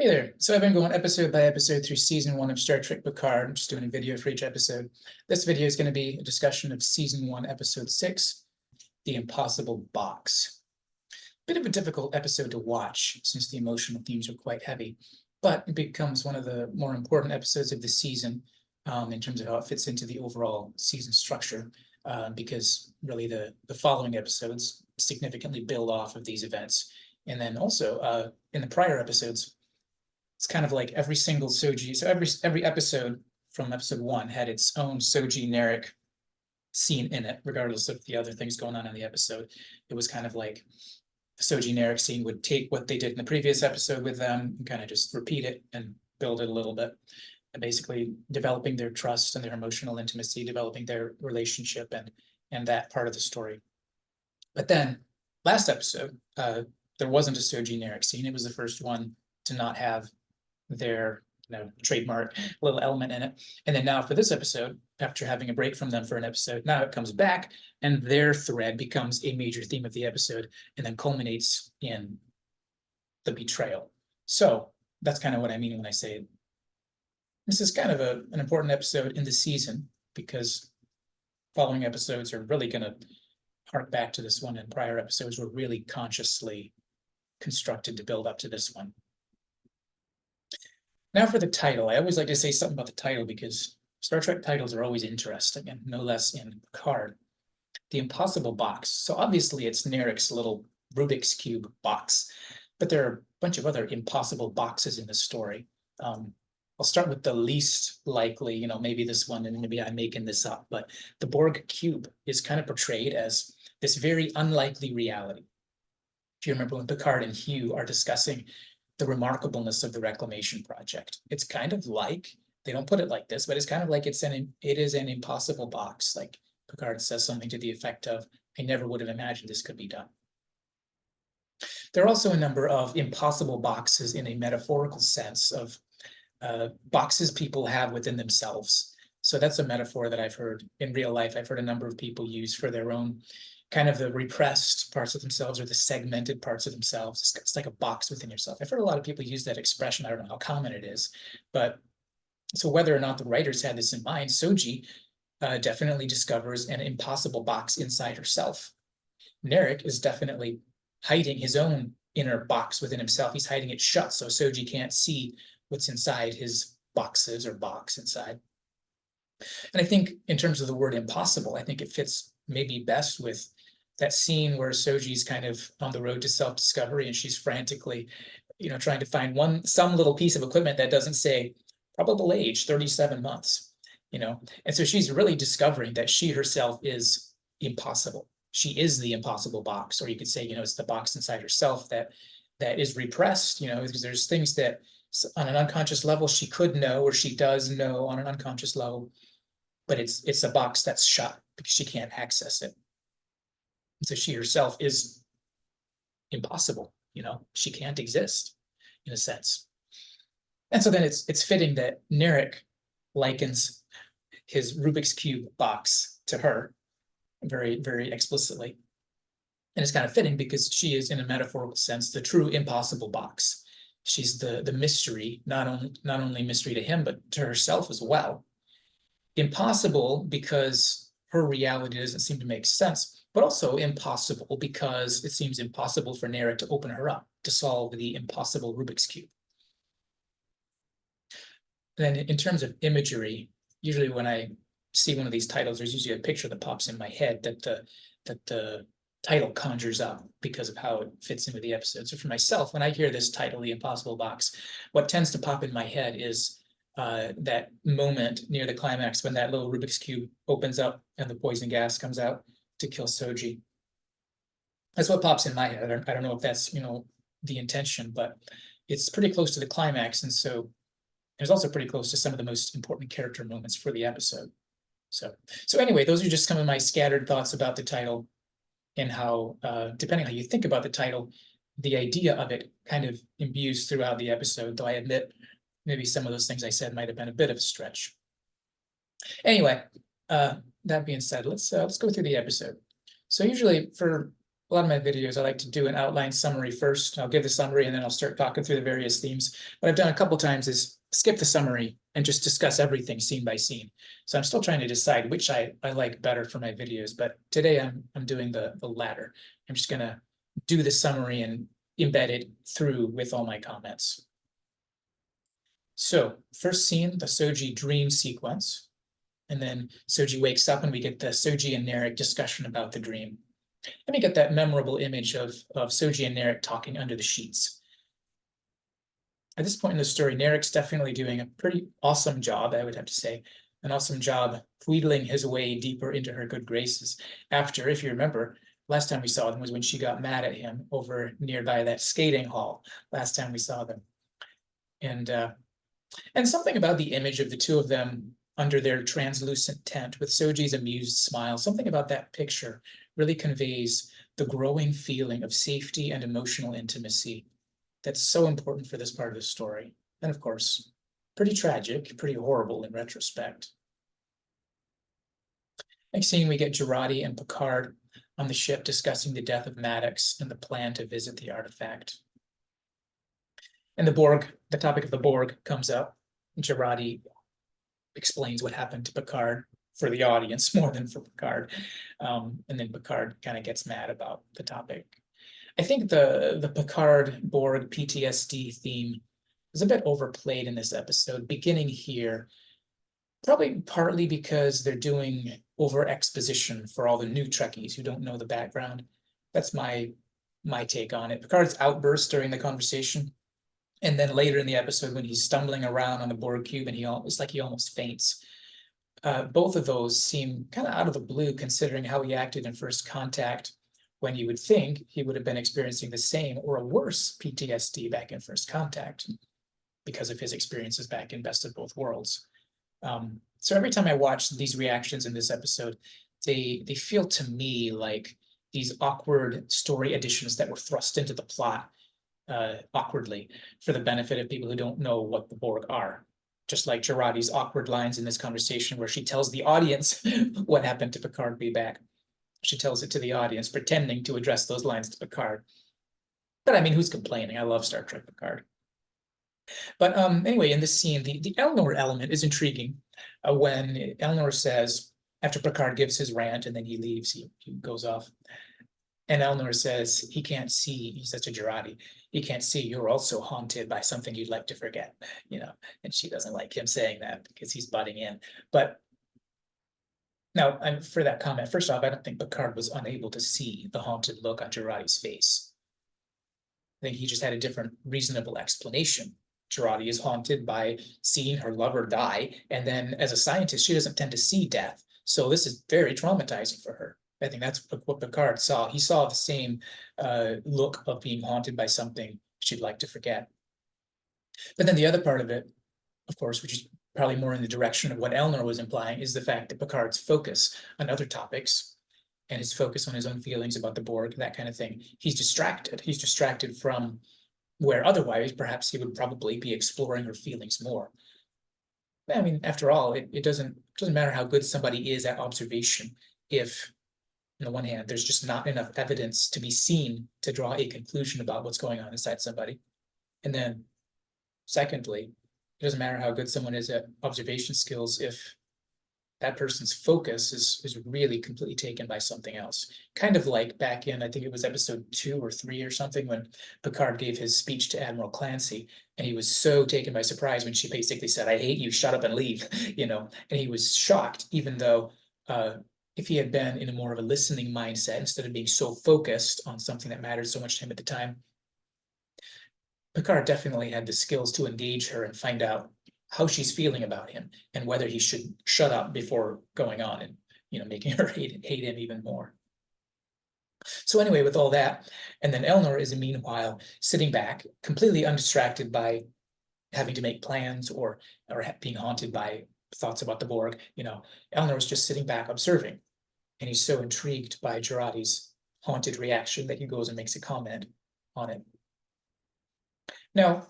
Hey there. So I've been going episode by episode through season 1 of Star Trek Picard. I'm just doing a video for each episode. This video is going to be a discussion of season 1, episode 6, The Impossible Box. Bit of a difficult episode to watch since the emotional themes are quite heavy, but it becomes one of the more important episodes of the season in terms of how it fits into the overall season structure, because really the following episodes significantly build off of these events. And then also in the prior episodes, it's kind of like every single Soji. So every episode from episode 1 had its own Soji Narek scene in it, regardless of the other things going on in the episode. It was kind of like the Soji Narek scene would take what they did in the previous episode with them and kind of just repeat it and build it a little bit. And basically developing their trust and their emotional intimacy, developing their relationship and that part of the story. But then last episode, there wasn't a Soji Narek scene. It was the first one to not have their trademark little element in it. And then now for this episode, after having a break from them for an episode, now it comes back and their thread becomes a major theme of the episode and then culminates in the betrayal. So that's kind of what I mean when I say this is kind of an important episode in the season, because following episodes are really going to hark back to this one, and prior episodes were really consciously constructed to build up to this one. Now for the title. I always like to say something about the title because Star Trek titles are always interesting, and no less in Picard. The Impossible Box. So obviously it's Narek's little Rubik's Cube box, but there are a bunch of other impossible boxes in the story. I'll start with the least likely, maybe this one, and maybe I'm making this up, but the Borg Cube is kind of portrayed as this very unlikely reality. If you remember when Picard and Hugh are discussing the remarkableness of the Reclamation Project, it's kind of like, they don't put it like this, but it's kind of like it is an impossible box. Like Picard says something to the effect of, I never would have imagined this could be done. There are also a number of impossible boxes in a metaphorical sense of boxes people have within themselves. So that's a metaphor that I've heard in real life. I've heard a number of people use for their own kind of the repressed parts of themselves or the segmented parts of themselves. It's like a box within yourself. I've heard a lot of people use that expression. I don't know how common it is, but so whether or not the writers had this in mind, Soji definitely discovers an impossible box inside herself. Narek is definitely hiding his own inner box within himself. He's hiding it shut so Soji can't see what's inside his boxes or box inside. And I think in terms of the word impossible, I think it fits maybe best with that scene where Soji's kind of on the road to self-discovery and she's frantically, trying to find some little piece of equipment that doesn't say probable age, 37 months, and so she's really discovering that she herself is impossible. She is the impossible box, or you could say, it's the box inside herself that is repressed, because there's things that on an unconscious level she could know, or she does know on an unconscious level, but it's a box that's shut because she can't access it. And so she herself is impossible, she can't exist in a sense. And so then it's fitting that Narek likens his Rubik's Cube box to her very, very explicitly. And it's kind of fitting because she is, in a metaphorical sense, the true impossible box. She's the mystery, not only mystery to him, but to herself as well. Impossible because her reality doesn't seem to make sense, but also impossible because it seems impossible for Narek to open her up to solve the impossible Rubik's Cube. Then in terms of imagery, usually when I see one of these titles, there's usually a picture that pops in my head that the title conjures up because of how it fits into the episode. So for myself, when I hear this title, The Impossible Box, what tends to pop in my head is that moment near the climax when that little Rubik's Cube opens up and the poison gas comes out to kill Soji. That's what pops in my head. I don't know if that's, the intention, but it's pretty close to the climax. And so it's also pretty close to some of the most important character moments for the episode. So anyway, those are just some of my scattered thoughts about the title and how, depending on how you think about the title, the idea of it kind of imbues throughout the episode, though I admit maybe some of those things I said might have been a bit of a stretch. Anyway, that being said, let's go through the episode. So usually for a lot of my videos, I like to do an outline summary first. I'll give the summary and then I'll start talking through the various themes. What I've done a couple times is skip the summary and just discuss everything scene by scene. So I'm still trying to decide which I like better for my videos, but today I'm doing the latter. I'm just gonna do the summary and embed it through with all my comments. So first scene, the Soji dream sequence. And then Soji wakes up and we get the Soji and Narek discussion about the dream. Let me get that memorable image of Soji and Narek talking under the sheets. At this point in the story, Narek's definitely doing a pretty awesome job, I would have to say, an awesome job wheedling his way deeper into her good graces. After, if you remember, last time we saw them was when she got mad at him over nearby that skating hall. Last time we saw them, and something about the image of the two of them under their translucent tent with Soji's amused smile, something about that picture really conveys the growing feeling of safety and emotional intimacy that's so important for this part of the story. And of course, pretty tragic, pretty horrible in retrospect. Next scene, we get Jurati and Picard on the ship discussing the death of Maddox and the plan to visit the artifact. And the Borg, the topic of the Borg comes up. Jurati explains what happened to Picard for the audience more than for Picard. And then Picard kind of gets mad about the topic. I think the Picard Borg PTSD theme is a bit overplayed in this episode, beginning here, probably partly because they're doing over exposition for all the new Trekkies who don't know the background. That's my take on it. Picard's outburst during the conversation, and then later in the episode when he's stumbling around on the Borg cube and it's like he almost faints. Both of those seem kind of out of the blue considering how he acted in First Contact, when you would think he would have been experiencing the same or a worse PTSD back in First Contact because of his experiences back in Best of Both Worlds. So every time I watch these reactions in this episode, they feel to me like these awkward story additions that were thrust into the plot awkwardly for the benefit of people who don't know what the Borg are. Just like Jurati's awkward lines in this conversation where she tells the audience what happened to Picard way back. She tells it to the audience, pretending to address those lines to Picard. But I mean, who's complaining? I love Star Trek Picard. But anyway, in this scene, the Elnor element is intriguing. When Elnor says, after Picard gives his rant and then he leaves, he goes off. And Elnor says, he can't see, he says to Jurati, he can't see you're also haunted by something you'd like to forget, and she doesn't like him saying that because he's butting in. But now, for that comment, first off, I don't think Picard was unable to see the haunted look on Jurati's face. I think he just had a different reasonable explanation. Jurati is haunted by seeing her lover die, and then as a scientist, she doesn't tend to see death. So this is very traumatizing for her. I think that's what Picard saw. He saw the same look of being haunted by something she'd like to forget. But then the other part of it, of course, which is probably more in the direction of what Elnor was implying, is the fact that Picard's focus on other topics and his focus on his own feelings about the Borg, that kind of thing, he's distracted. He's distracted from where otherwise perhaps he would probably be exploring her feelings more. I mean, after all, it doesn't matter how good somebody is at observation if, on the one hand, there's just not enough evidence to be seen to draw a conclusion about what's going on inside somebody. And then secondly, it doesn't matter how good someone is at observation skills if that person's focus is really completely taken by something else. Kind of like back in, I think it was episode 2 or 3 or something, when Picard gave his speech to Admiral Clancy, and he was so taken by surprise when she basically said, "I hate you, shut up and leave," and he was shocked, even though if he had been in a more of a listening mindset, instead of being so focused on something that mattered so much to him at the time, Picard definitely had the skills to engage her and find out how she's feeling about him and whether he should shut up before going on and making her hate him even more. So anyway, with all that, and then Elnor is meanwhile sitting back, completely undistracted by having to make plans or being haunted by thoughts about the Borg. Elnor is just sitting back observing, and he's so intrigued by Jurati's haunted reaction that he goes and makes a comment on it. Now,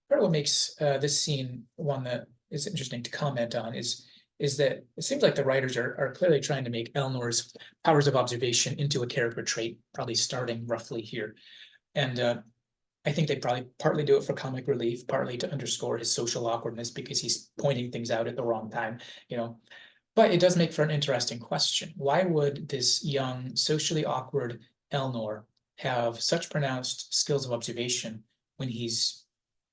part of what makes this scene one that is interesting to comment on is is that it seems like the writers are clearly trying to make Elnor's powers of observation into a character trait, probably starting roughly here. And I think they probably partly do it for comic relief, partly to underscore his social awkwardness because he's pointing things out at the wrong time, you know. But it does make for an interesting question. Why would this young, socially awkward Elnor have such pronounced skills of observation when he's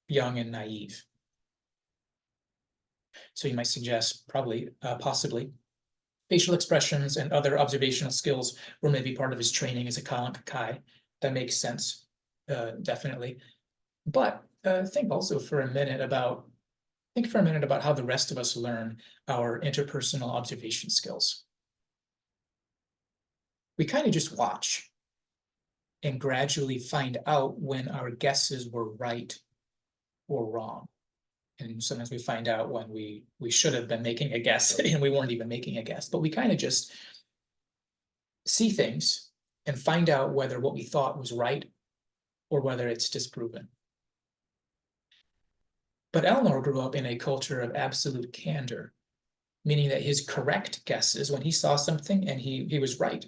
young and naive? So you might suggest probably, possibly, facial expressions and other observational skills were maybe part of his training as a Kalanka Kai. That makes sense, definitely. But think for a minute about how the rest of us learn our interpersonal observation skills. We kind of just watch and gradually find out when our guesses were right or wrong. And sometimes we find out when we should have been making a guess and we weren't even making a guess, but we kind of just see things and find out whether what we thought was right or whether it's disproven. But Elnor grew up in a culture of absolute candor, meaning that his correct guesses, when he saw something and he was right,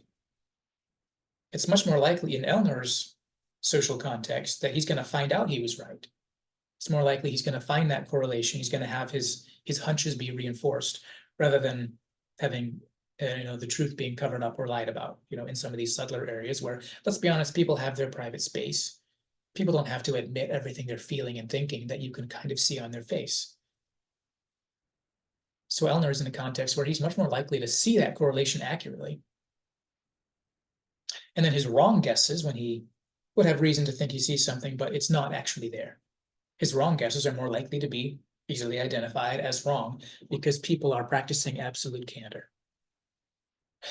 it's much more likely in Elnor's social context that he's going to find out he was right. It's more likely he's going to find that correlation. He's going to have his hunches be reinforced rather than having the truth being covered up or lied about, in some of these subtler areas where, let's be honest, people have their private space. People don't have to admit everything they're feeling and thinking that you can kind of see on their face. So Elnor is in a context where he's much more likely to see that correlation accurately. And then his wrong guesses, when he would have reason to think he sees something, but it's not actually there. His wrong guesses are more likely to be easily identified as wrong because people are practicing absolute candor.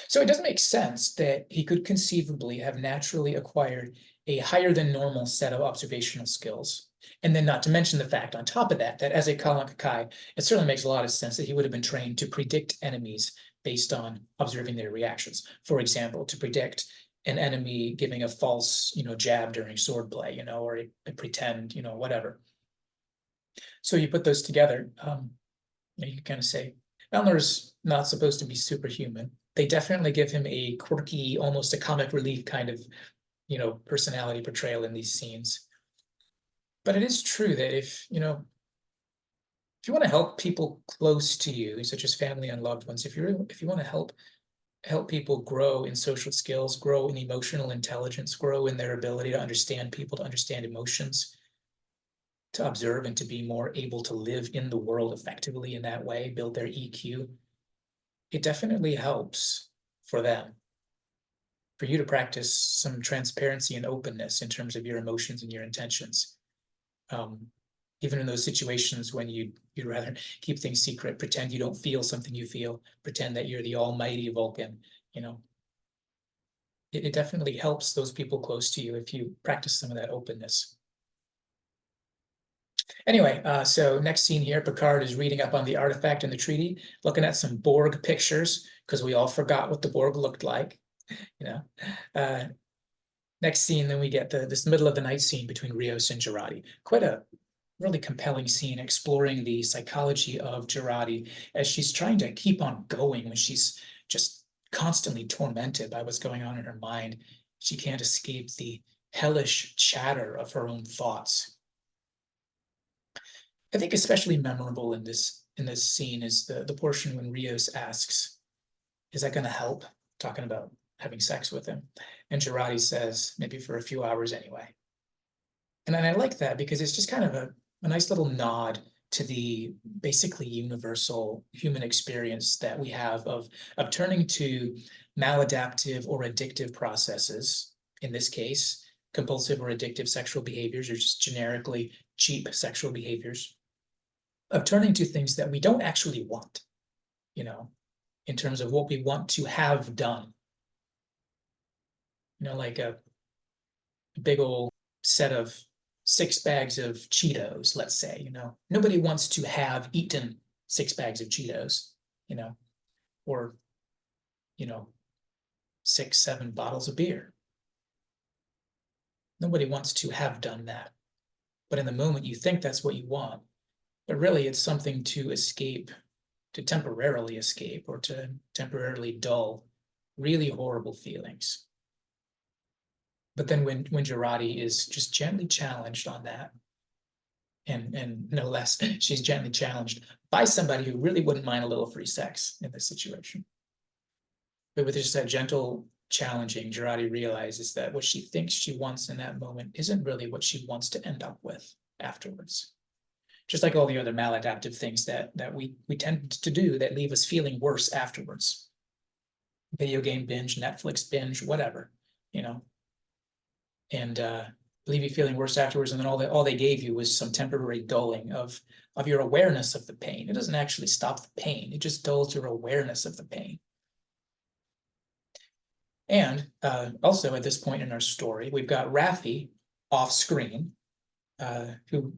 So it does make sense that he could conceivably have naturally acquired a higher than normal set of observational skills. And then not to mention the fact on top of that, that as a Kalanka Kai, it certainly makes a lot of sense that he would have been trained to predict enemies based on observing their reactions. For example, to predict an enemy giving a false, jab during swordplay, or a pretend, whatever. So you put those together, you can kind of say, Elnor's not supposed to be superhuman. They definitely give him a quirky, almost a comic relief kind of, personality portrayal in these scenes. But it is true that if you want to help people close to you, such as family and loved ones, if you want to help people grow in social skills, grow in emotional intelligence, grow in their ability to understand people, to understand emotions, to observe and to be more able to live in the world effectively in that way, build their EQ, it definitely helps for them, for you to practice some transparency and openness in terms of your emotions and your intentions. Even in those situations when you'd rather keep things secret, pretend you don't feel something you feel, pretend that you're the almighty Vulcan, it definitely helps those people close to you if you practice some of that openness. Anyway, so next scene here, Picard is reading up on the artifact in the treaty, looking at some Borg pictures, because we all forgot what the Borg looked like, Next scene, then we get this middle of the night scene between Rios and Jurati. Quite a really compelling scene exploring the psychology of Jurati as she's trying to keep on going when she's just constantly tormented by what's going on in her mind. She can't escape the hellish chatter of her own thoughts. I think especially memorable in this scene is the portion when Rios asks, "Is that going to help?" Talking about having sex with him. And Jurati says, "Maybe for a few hours anyway." And I like that because it's just kind of a nice little nod to the basically universal human experience that we have of turning to maladaptive or addictive processes, in this case, compulsive or addictive sexual behaviors, or just generically cheap sexual behaviors, of turning to things that we don't actually want, in terms of what we want to have done. Like a big old set of 6 bags of Cheetos, let's say, nobody wants to have eaten 6 bags of Cheetos, or, 6, 7 bottles of beer. Nobody wants to have done that. But in the moment you think that's what you want, but really it's something to escape temporarily escape or to temporarily dull really horrible feelings. But then when Girardi is just gently challenged on that, and no less, she's gently challenged by somebody who really wouldn't mind a little free sex in this situation. But with just that gentle challenging, Girardi realizes that what she thinks she wants in that moment isn't really what she wants to end up with afterwards. Just like all the other maladaptive things that we tend to do that leave us feeling worse afterwards. Video game binge, Netflix binge, whatever, you know, and leave you feeling worse afterwards. And then all they gave you was some temporary dulling of your awareness of the pain. It doesn't actually stop the pain. It just dulls your awareness of the pain. And also at this point in our story, we've got Raffi off screen, who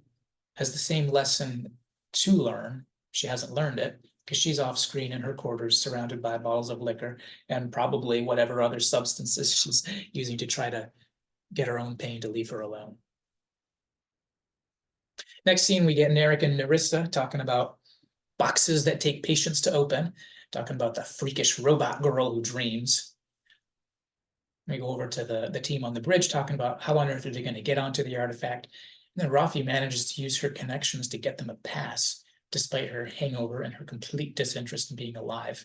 has the same lesson to learn. She hasn't learned it because she's off screen in her quarters, surrounded by bottles of liquor and probably whatever other substances she's using to try to get her own pain to leave her alone. Next scene, we get Narek and Narissa talking about boxes that take patience to open, talking about the freakish robot girl who dreams. We go over to the team on the bridge talking about how on earth are they going to get onto the artifact. And then Raffi manages to use her connections to get them a pass, despite her hangover and her complete disinterest in being alive.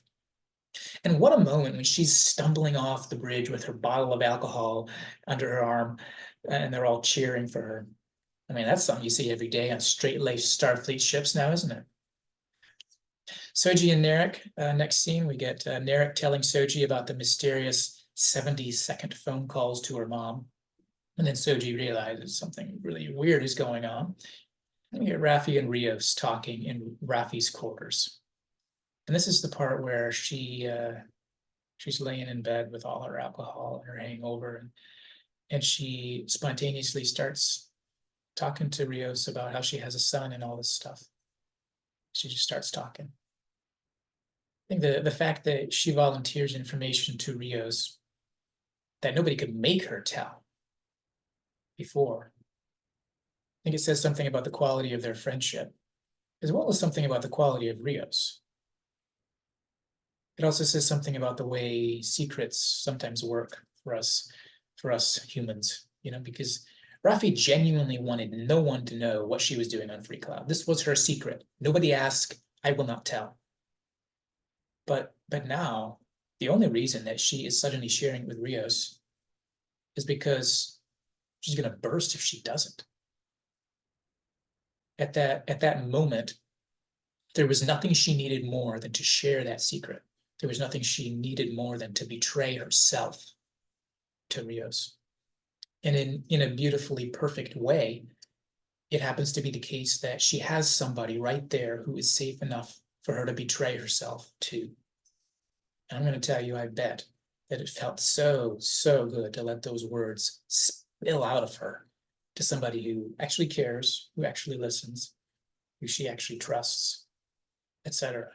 And what a moment when she's stumbling off the bridge with her bottle of alcohol under her arm, and they're all cheering for her. I mean, that's something you see every day on straight-laced Starfleet ships now, isn't it? Soji and Narek, next scene, we get Narek telling Soji about the mysterious 70-second phone calls to her mom. And then Soji realizes something really weird is going on. And we get Raffi and Rios talking in Raffi's quarters. And this is the part where she's laying in bed with all her alcohol and her hangover, and she spontaneously starts talking to Rios about how she has a son and all this stuff. She just starts talking. I think the fact that she volunteers information to Rios that nobody could make her tell before, I think it says something about the quality of their friendship, as well as something about the quality of Rios. It also says something about the way secrets sometimes work for us humans, you know, because Raffi genuinely wanted no one to know what she was doing on Free Cloud. This was her secret. Nobody asked, I will not tell. But now, the only reason that she is suddenly sharing it with Rios is because she's going to burst if she doesn't. At that moment, there was nothing she needed more than to share that secret. There was nothing she needed more than to betray herself to Rios. And in a beautifully perfect way, it happens to be the case that she has somebody right there who is safe enough for her to betray herself to. And I'm going to tell you, I bet that it felt so good to let those words spill out of her to somebody who actually cares, who actually listens, who she actually trusts, etc.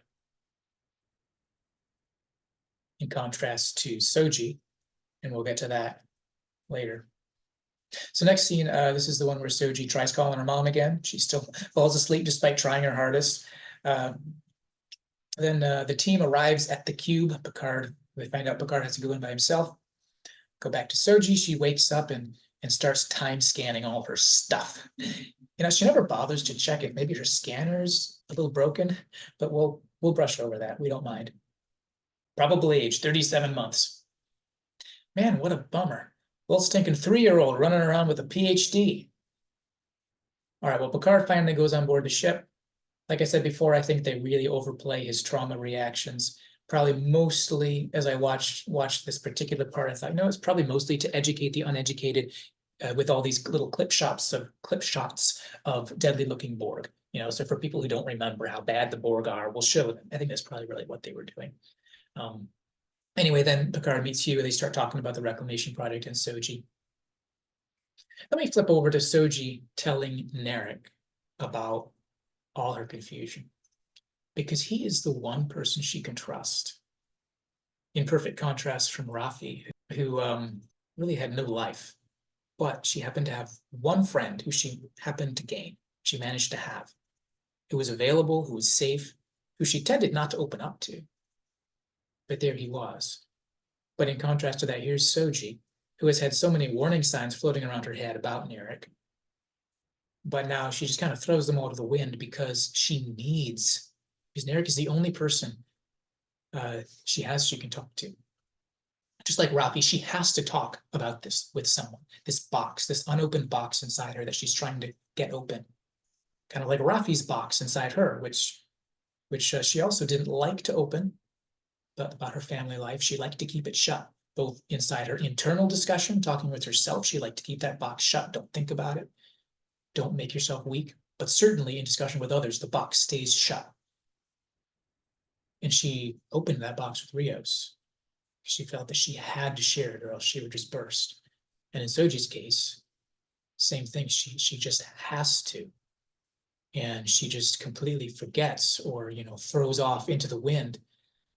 In contrast to Soji, and we'll get to that later. So next scene, this is the one where Soji tries calling her mom again. She still falls asleep despite trying her hardest. Then the team arrives at the cube. Picard, they find out Picard has to go in by himself. Go back to Soji. She wakes up and starts time scanning all her stuff. You know, she never bothers to check if maybe her scanner's a little broken, but we'll brush over that. We don't mind. Probable age, 37 months. Man, what a bummer. Little stinking 3-year-old running around with a PhD. All right, well, Picard finally goes on board the ship. Like I said before, I think they really overplay his trauma reactions. Probably mostly, as I watched this particular part, I thought, no, it's probably mostly to educate the uneducated with all these little clip shots of deadly-looking Borg. You know, so for people who don't remember how bad the Borg are, we'll show them. I think that's probably really what they were doing. Anyway, then Picard meets Hugh. They start talking about the reclamation project and Soji. Let me flip over to Soji telling Narek about all her confusion, because he is the one person she can trust, in perfect contrast from Raffi, who really had no life, but she happened to have one friend who she happened to gain. She managed to have, who was available, who was safe, who she tended not to open up to. But there he was. But in contrast to that, here's Soji, who has had so many warning signs floating around her head about Narek. But now she just kind of throws them all to the wind because Narek is the only person she can talk to. Just like Rafi, she has to talk about this with someone, this box, this unopened box inside her that she's trying to get open. Kind of like Rafi's box inside her, which she also didn't like to open, but about her family life. She liked to keep it shut, both inside her internal discussion, talking with herself. She liked to keep that box shut. Don't think about it. Don't make yourself weak. But certainly in discussion with others, the box stays shut. And she opened that box with Rios. She felt that she had to share it or else she would just burst. And in Soji's case, same thing. She just has to. And she just completely forgets or, throws off into the wind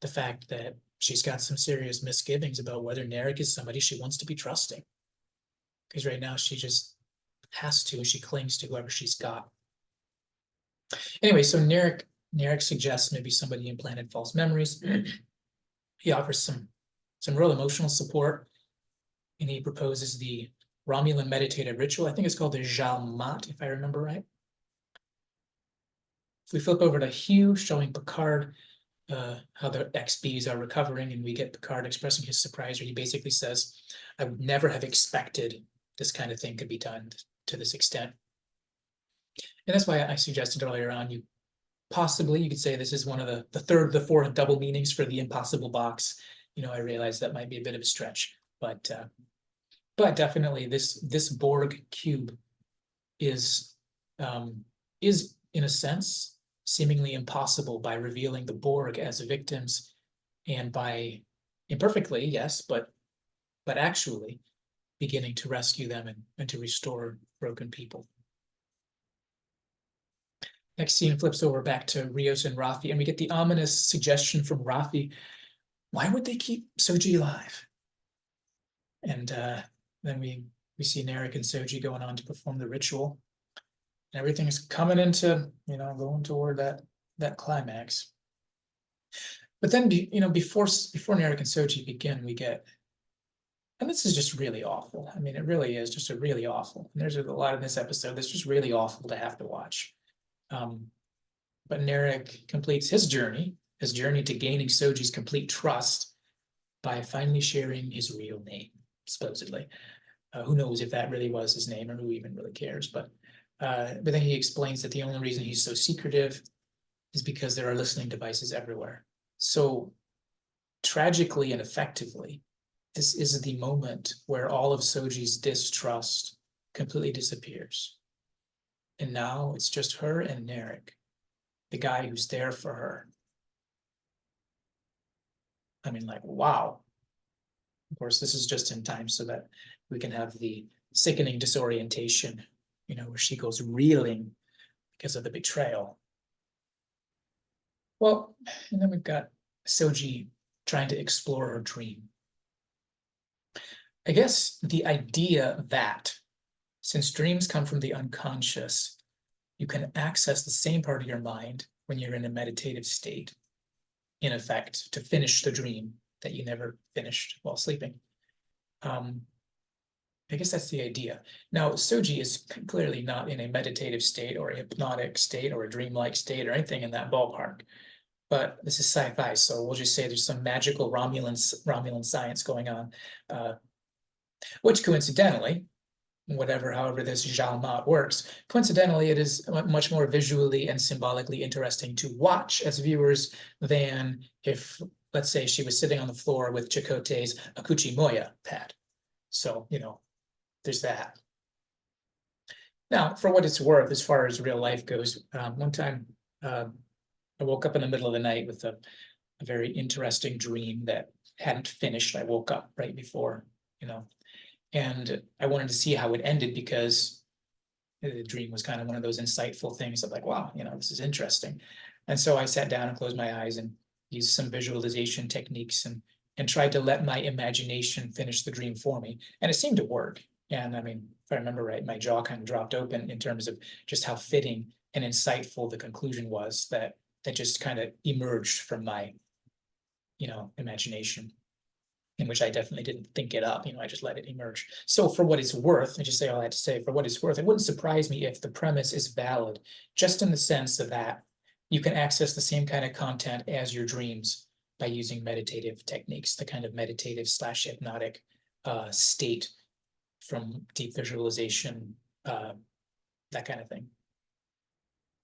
the fact that she's got some serious misgivings about whether Narek is somebody she wants to be trusting. Because right now she just has to, and she clings to whoever she's got. Anyway, so Narek suggests maybe somebody implanted false memories. He offers some real emotional support, and he proposes the Romulan meditative ritual. I think it's called the Jalmat, if I remember right. If we flip over to Hugh, showing Picard how the XBs are recovering, and we get Picard expressing his surprise, where he basically says, I would never have expected this kind of thing could be done to this extent. And that's why I suggested earlier on, you could say this is one of the fourth double meanings for the impossible box. I realize that might be a bit of a stretch, but definitely this Borg cube is in a sense seemingly impossible by revealing the Borg as victims, and by imperfectly, yes, but actually beginning to rescue them and to restore broken people. Next scene flips over back to Rios and Rafi, and we get the ominous suggestion from Rafi, why would they keep Soji alive? And then we see Narek and Soji going on to perform the ritual. And everything is coming into, going toward that climax. But then, before Narek and Soji begin, we get, and this is just really awful. I mean, it really is just really awful. And there's a lot in this episode that's just really awful to have to watch. But Narek completes his journey to gaining Soji's complete trust by finally sharing his real name, supposedly. Who knows if that really was his name, or who even really cares. But then he explains that the only reason he's so secretive is because there are listening devices everywhere. So tragically and effectively, this is the moment where all of Soji's distrust completely disappears. And now it's just her and Narek, the guy who's there for her. I mean, like, wow. Of course, this is just in time so that we can have the sickening disorientation, where she goes reeling because of the betrayal. Well, and then we've got Soji trying to explore her dream. I guess the idea that since dreams come from the unconscious, you can access the same part of your mind when you're in a meditative state, in effect, to finish the dream that you never finished while sleeping. I guess that's the idea. Now, Soji is clearly not in a meditative state or a hypnotic state or a dreamlike state or anything in that ballpark. But this is sci-fi, so we'll just say there's some magical Romulan science going on, which coincidentally, however this Jalmat works, coincidentally, it is much more visually and symbolically interesting to watch as viewers than if, let's say, she was sitting on the floor with Chakotay's Akuchi Moya pad. So, there's that. Now, for what it's worth, as far as real life goes, one time I woke up in the middle of the night with a very interesting dream that hadn't finished. I woke up right before, and I wanted to see how it ended, because the dream was kind of one of those insightful things of like, wow, this is interesting. And so I sat down and closed my eyes and used some visualization techniques and tried to let my imagination finish the dream for me. And it seemed to work. And I mean, if I remember right, my jaw kind of dropped open in terms of just how fitting and insightful the conclusion was, that that just kind of emerged from my, imagination, in which I definitely didn't think it up. I just let it emerge. So for what it's worth, I just say all I had to say, for what it's worth, it wouldn't surprise me if the premise is valid, just in the sense of that you can access the same kind of content as your dreams by using meditative techniques, the kind of meditative / hypnotic state from deep visualization, that kind of thing.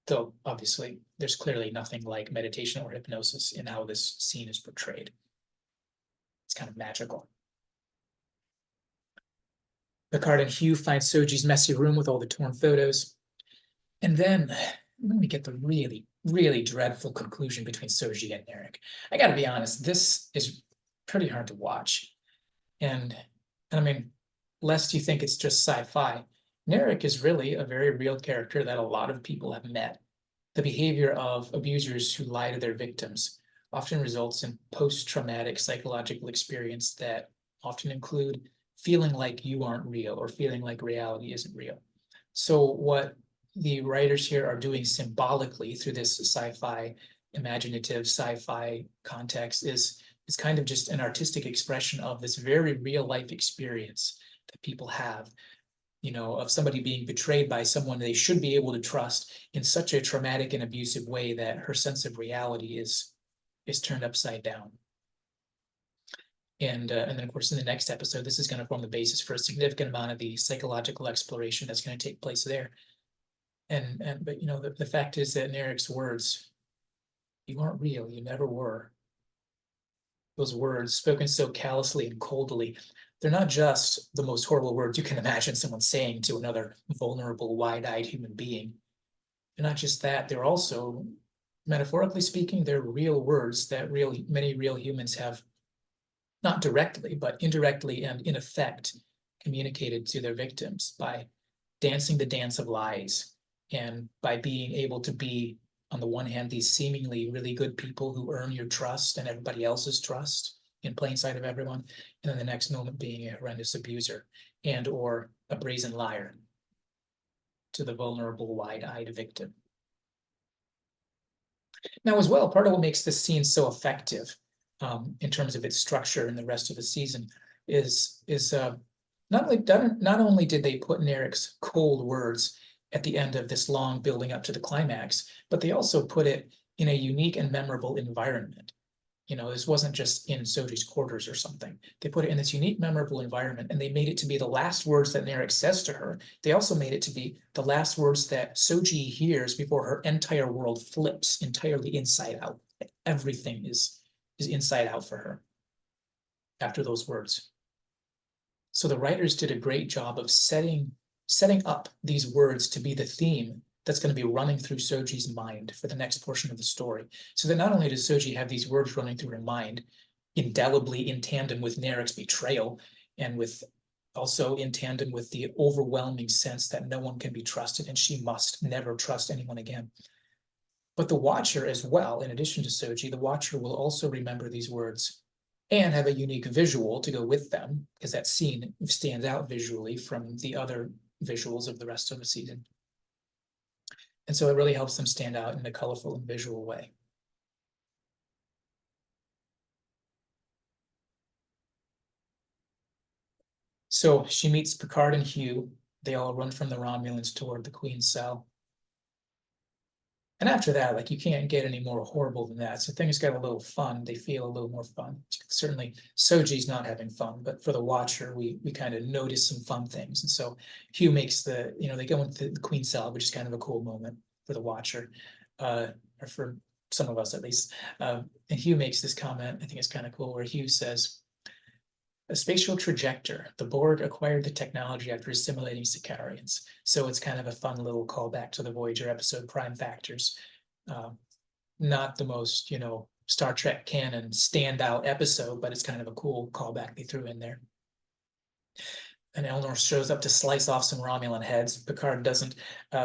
Though obviously there's clearly nothing like meditation or hypnosis in how this scene is portrayed. It's kind of magical. Picard and Hugh find Soji's messy room with all the torn photos. And then we get the really, really dreadful conclusion between Soji and Narek. I gotta be honest, this is pretty hard to watch. And I mean, lest you think it's just sci-fi, Narek is really a very real character that a lot of people have met. The behavior of abusers who lie to their victims often results in post-traumatic psychological experience that often include feeling like you aren't real or feeling like reality isn't real. So what the writers here are doing symbolically through this sci-fi, imaginative sci-fi context is kind of just an artistic expression of this very real life experience that people have, of somebody being betrayed by someone they should be able to trust in such a traumatic and abusive way that her sense of reality is turned upside down. And then, of course, in the next episode, this is going to form the basis for a significant amount of the psychological exploration that's going to take place there. But the fact is that Narek's words, "You aren't real, you never were," those words spoken so callously and coldly, they're not just the most horrible words you can imagine someone saying to another vulnerable, wide-eyed human being. They're not just that, they're also, metaphorically speaking, they're real words that many real humans have, not directly, but indirectly and in effect, communicated to their victims by dancing the dance of lies and by being able to be, on the one hand, these seemingly really good people who earn your trust and everybody else's trust in plain sight of everyone, and then the next moment being a horrendous abuser and or a brazen liar to the vulnerable, wide-eyed victim. Now, as well, part of what makes this scene so effective in terms of its structure and the rest of the season is not only did they put Narek's cold words at the end of this long building up to the climax, but they also put it in a unique and memorable environment. This wasn't just in Soji's quarters or something. They put it in this unique, memorable environment, and they made it to be the last words that Narek says to her. They also made it to be the last words that Soji hears before her entire world flips entirely inside out. Everything is inside out for her after those words. So the writers did a great job of setting up these words to be the theme that's going to be running through Soji's mind for the next portion of the story. So that not only does Soji have these words running through her mind, indelibly in tandem with Narek's betrayal, and with also in tandem with the overwhelming sense that no one can be trusted and she must never trust anyone again. But the watcher as well, in addition to Soji, the watcher will also remember these words and have a unique visual to go with them, because that scene stands out visually from the other visuals of the rest of the season. And so it really helps them stand out in a colorful and visual way. So she meets Picard and Hugh. They all run from the Romulans toward the Queen's cell. And after that, you can't get any more horrible than that. So things get a little fun. They feel a little more fun. Certainly, Soji's not having fun, but for the watcher, we kind of notice some fun things. And so Hugh makes they go into the Queen's cell, which is kind of a cool moment for the watcher, or for some of us at least. And Hugh makes this comment, I think it's kind of cool, where Hugh says, "A spatial trajector. The Borg acquired the technology after assimilating Sicarians." So it's kind of a fun little callback to the Voyager episode Prime Factors. Not the most, Star Trek canon standout episode, but it's kind of a cool callback they threw in there. And Elnor shows up to slice off some Romulan heads. Picard doesn't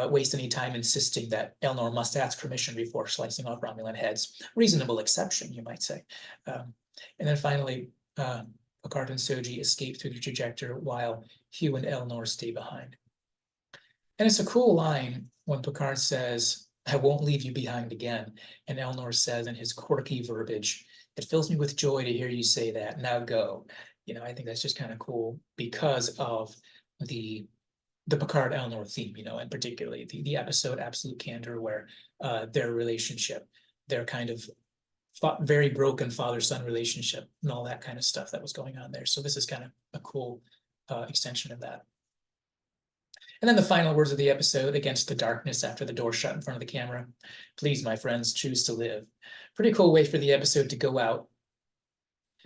waste any time insisting that Elnor must ask permission before slicing off Romulan heads. Reasonable exception, you might say. And then finally, Picard and Soji escape through the trajector while Hugh and Elnor stay behind. And it's a cool line when Picard says, I won't leave you behind again. And Elnor says in his quirky verbiage, it fills me with joy to hear you say that. Now go. You know, I think that's just kind of cool because of the Picard Elnor theme, you know, and particularly the episode Absolute Candor, where their relationship, their kind of very broken father-son relationship and all that kind of stuff that was going on there. So this is kind of a cool extension of that. And then the final words of the episode, against the darkness after the door shut in front of the camera. Please, my friends, choose to live. Pretty cool way for the episode to go out.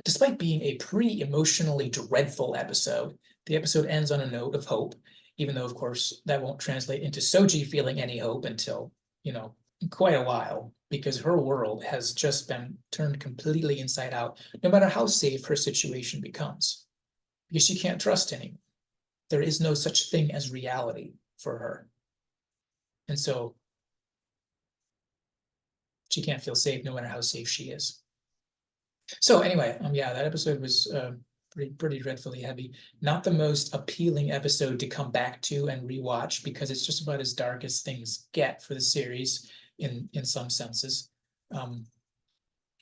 Despite being a pretty emotionally dreadful episode, the episode ends on a note of hope, even though, of course, that won't translate into Soji feeling any hope until, you know, quite a while, because her world has just been turned completely inside out, no matter how safe her situation becomes, because she can't trust anyone. There is no such thing as reality for her. And so she can't feel safe no matter how safe she is. So anyway, yeah, that episode was pretty dreadfully heavy. Not the most appealing episode to come back to and rewatch, because it's just about as dark as things get for the series in some senses.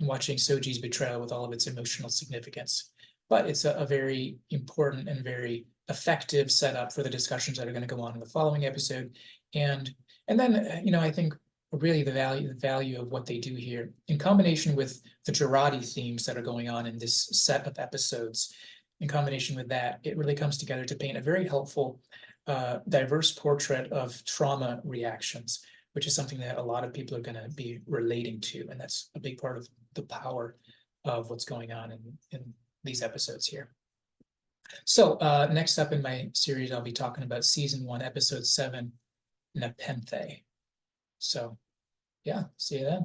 Watching Soji's betrayal with all of its emotional significance. But it's a very important and very effective setup for the discussions that are going to go on in the following episode. And then, you know, I think really the value of what they do here, in combination with the Jurati themes that are going on in this set of episodes, in combination with that, it really comes together to paint a very helpful, diverse portrait of trauma reactions, which is something that a lot of people are going to be relating to. And that's a big part of the power of what's going on in these episodes here. So next up in my series, I'll be talking about season 1, episode 7, Nepenthe. So yeah, see you then.